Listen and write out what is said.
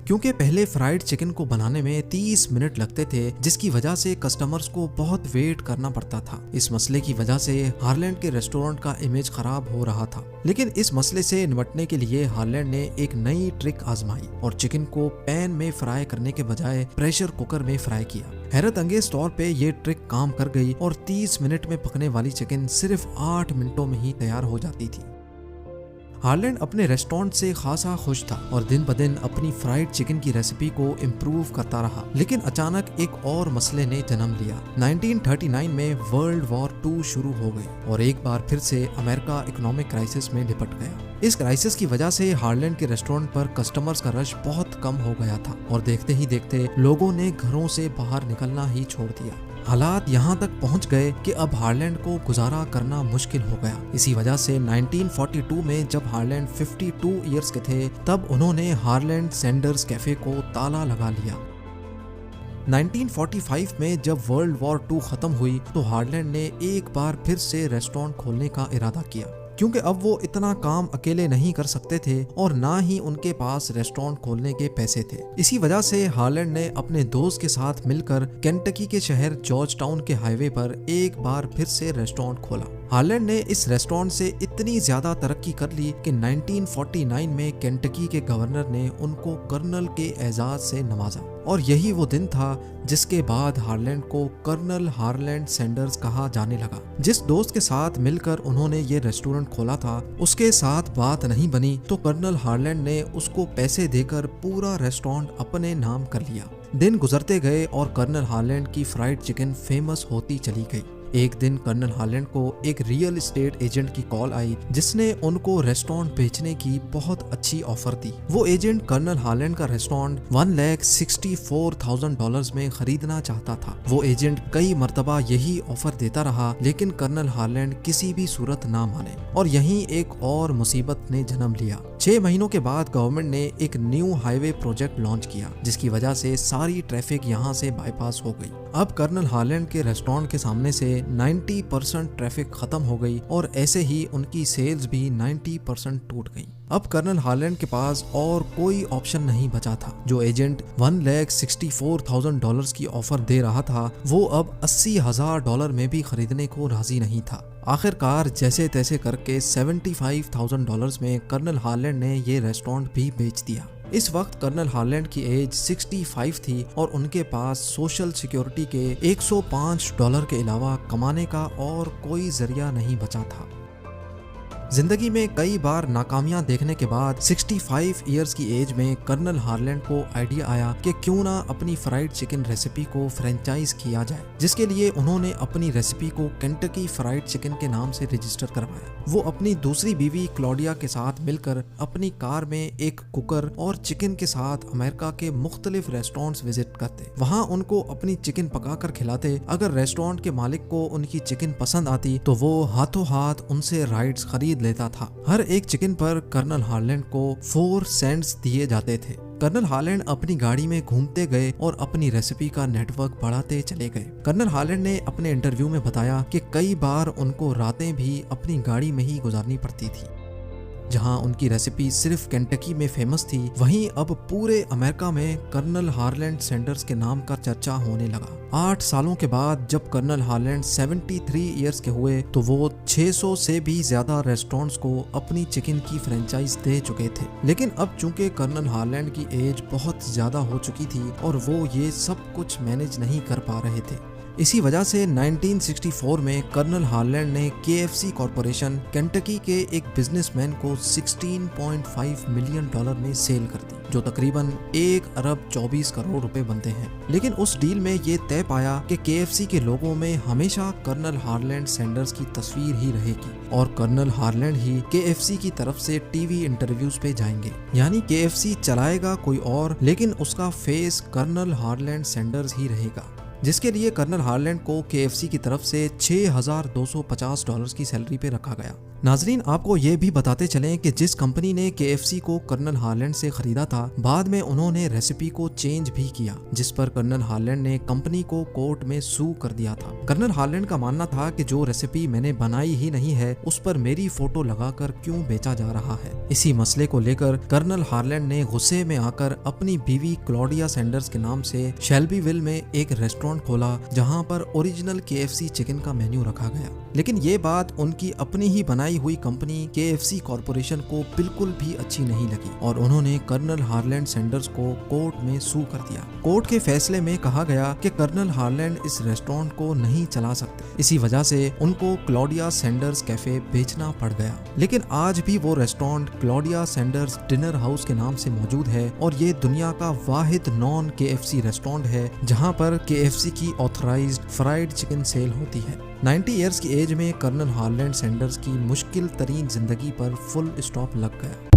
क्योंकि पहले fried chicken को बनाने में 30 मिनट लगते थे, जिसकी वजह से कस्टमर्स को बहुत वेट करना पड़ता था। इस मसले की वजह से हार्लैंड के रेस्टोरेंट का इमेज खराब हो रहा था। लेकिन इस मसले से निपटने के लिए हार्लैंड ने एक नई ट्रिक आजमाई और चिकन को पैन में फ्राई करने के बजाय प्रेशर कुकर में फ्राई किया। हैरत अंगेज तौर पे ये ट्रिक काम कर गई और 30 मिनट में पकने वाली चिकन सिर्फ 8 मिनटों में ही तैयार हो जाती थी। हार्लैंड अपने रेस्टोरेंट से खासा खुश था और दिन ब दिन अपनी फ्राइड चिकन की रेसिपी को इम्प्रूव करता रहा। लेकिन अचानक एक और मसले ने जन्म लिया। 1939 में वर्ल्ड वॉर 2 शुरू हो गई और एक बार फिर से अमेरिका इकोनॉमिक क्राइसिस में लिपट गया। इस क्राइसिस की वजह से हार्लैंड के रेस्टोरेंट पर कस्टमर्स का रश बहुत कम हो गया था और देखते ही देखते लोगों ने घरों से बाहर निकलना ही छोड़ दिया। हालात यहाँ तक पहुँच गए कि अब हार्लैंड को गुजारा करना मुश्किल हो गया। इसी वजह से 1942 में जब हार्लैंड 52 इयर्स के थे, तब उन्होंने हार्लैंड सैंडर्स कैफे को ताला लगा लिया। 1945 में जब वर्ल्ड वॉर 2 खत्म हुई तो हार्लैंड ने एक बार फिर से रेस्टोरेंट खोलने का इरादा किया, क्योंकि अब वो इतना काम अकेले नहीं कर सकते थे और ना ही उनके पास रेस्टोरेंट खोलने के पैसे थे। इसी वजह से हार्लैंड ने अपने दोस्त के साथ मिलकर केंटकी के शहर जॉर्ज टाउन के हाईवे पर एक बार फिर से रेस्टोरेंट खोला। हार्लैंड ने इस रेस्टोरेंट से इतनी ज्यादा तरक्की कर ली कि 1949 में केंटकी के गवर्नर ने उनको कर्नल के एजाज से नवाजा और यही वो दिन था जिसके बाद हार्लैंड को कर्नल हार्लैंड सैंडर्स कहा जाने लगा। जिस दोस्त के साथ मिलकर उन्होंने ये रेस्टोरेंट खोला था, उसके साथ बात नहीं बनी तो कर्नल हार्लैंड ने उसको पैसे देकर पूरा रेस्टोरेंट अपने नाम कर लिया। दिन गुजरते गए और कर्नल हार्लैंड की फ्राइड चिकन फेमस होती चली गई। एक दिन कर्नल हार्लैंड को एक रियल एस्टेट एजेंट की कॉल आई, जिसने उनको रेस्टोरेंट बेचने की बहुत अच्छी ऑफर दी। वो एजेंट कर्नल हार्लैंड का रेस्टोरेंट $1,64,000 में खरीदना चाहता था। वो एजेंट कई मर्तबा यही ऑफर देता रहा, लेकिन कर्नल हार्लैंड किसी भी सूरत ना माने और यहीं एक और मुसीबत ने जन्म लिया। 6 महीनों के बाद गवर्नमेंट ने एक न्यू हाईवे प्रोजेक्ट लॉन्च किया, जिसकी वजह से सारी ट्रैफिक यहाँ से बाईपास हो गई। अब कर्नल हार्लैंड के रेस्टोरेंट के सामने से 90% ट्रैफिक खत्म हो गई और ऐसे ही उनकी सेल्स भी 90% टूट गई। अब कर्नल हार्लैंड के पास और कोई ऑप्शन नहीं बचा था। जो एजेंट $1,64,000 की ऑफर दे रहा था, वो अब $80,000 में भी खरीदने को राजी नहीं था। आखिरकार जैसे तैसे करके $75,000 में कर्नल हार्लैंड ने ये रेस्टोरेंट भी बेच दिया। इस वक्त कर्नल हार्लैंड की एज 65 थी और उनके पास सोशल सिक्योरिटी के $105 के अलावा कमाने का और कोई जरिया नहीं बचा था। जिंदगी में कई बार नाकामियां देखने के बाद 65 इयर्स की एज में कर्नल हार्लैंड को आइडिया आया कि क्यों ना अपनी फ्राइड चिकन रेसिपी को फ्रेंचाइज किया जाए, जिसके लिए उन्होंने अपनी रेसिपी को केंटकी फ्राइड चिकन के नाम से रजिस्टर करवाया। वो अपनी दूसरी बीवी क्लॉडिया के साथ मिलकर अपनी कार में एक कुकर और चिकन के साथ अमेरिका के मुख्तलिफ रेस्टोरेंट्स विजिट करते। वहाँ उनको अपनी चिकन पकाकर खिलाते। अगर रेस्टोरेंट के मालिक को उनकी चिकन पसंद आती तो वो हाथों हाथ उनसे राइट्स खरीद लेता था। हर एक चिकन पर कर्नल हार्लैंड को 4 सेंट्स दिए जाते थे। कर्नल हार्लैंड अपनी गाड़ी में घूमते गए और अपनी रेसिपी का नेटवर्क बढ़ाते चले गए। कर्नल हार्लैंड ने अपने इंटरव्यू में बताया कि कई बार उनको रातें भी अपनी गाड़ी में ही गुजारनी पड़ती थी। जहां उनकी रेसिपी सिर्फ केंटकी में फेमस थी, वहीं अब पूरे अमेरिका में कर्नल हार्लैंड सैंडर्स के नाम का चर्चा होने लगा। 8 सालों के बाद जब कर्नल हार्लैंड 73 इयर्स के हुए तो वो 600 से भी ज्यादा रेस्टोरेंट्स को अपनी चिकन की फ्रेंचाइज दे चुके थे। लेकिन अब चूंकि कर्नल हार्लैंड की एज बहुत ज्यादा हो चुकी थी और वो ये सब कुछ मैनेज नहीं कर पा रहे थे, इसी वजह से 1964 में कर्नल हार्लैंड ने KFC कॉरपोरेशन केंटकी के एक बिजनेसमैन को $16.5 मिलियन में सेल कर दी, जो तकरीबन 1 अरब 24 करोड़ बनते हैं। लेकिन उस डील में ये तय पाया कि KFC के लोगों में हमेशा कर्नल हार्लैंड सैंडर्स की तस्वीर ही रहेगी और कर्नल हार्लैंड ही KFC की तरफ से टीवी इंटरव्यूज पे जाएंगे। यानी KFC चलाएगा कोई और, लेकिन उसका फेस कर्नल हार्लैंड सैंडर्स ही रहेगा, जिसके लिए कर्नल हार्लैंड को KFC की तरफ से $6,250 की सैलरी पे रखा गया। नाजरीन, आपको ये भी बताते चलें कि जिस कंपनी ने KFC को कर्नल हार्लैंड से खरीदा था, बाद में उन्होंने रेसिपी को चेंज भी किया, जिस पर कर्नल हार्लैंड ने कंपनी को कोर्ट में सू कर दिया था। कर्नल हार्लैंड का मानना था कि जो रेसिपी मैंने बनाई ही नहीं है उस पर मेरी फोटो लगाकर क्यों बेचा जा रहा है। इसी मसले को लेकर कर्नल हार्लैंड ने गुस्से में आकर अपनी बीवी क्लॉडिया सैंडर्स के नाम से शेल्बीविल में एक रेस्टोरेंट खोला, जहां पर ओरिजिनल KFC चिकन का मेन्यू रखा गया। लेकिन ये बात उनकी अपनी ही बनाई हुई कंपनी KFC कॉरपोरेशन को बिल्कुल भी अच्छी नहीं लगी और उन्होंने कर्नल हार्लैंड सैंडर्स को कोर्ट में सू कर दिया। कोर्ट के फैसले में कहा गया कि कर्नल हार्लैंड इस रेस्टोरेंट को नहीं चला सकते, इसी वजह से उनको क्लॉडिया सैंडर्स कैफे बेचना पड़ गया। लेकिन आज भी वो restaurant Claudia Sanders dinner house के नाम से मौजूद है और ये दुनिया का वाहिद नॉन KFC रेस्टोरेंट है जहां पर KFC की ऑथराइज्ड फ्राइड चिकन सेल होती है। 90 इयर्स की एज में कर्नल हार्लैंड सैंडर्स की मुश्किल तरीन जिंदगी पर फुल स्टॉप लग गया।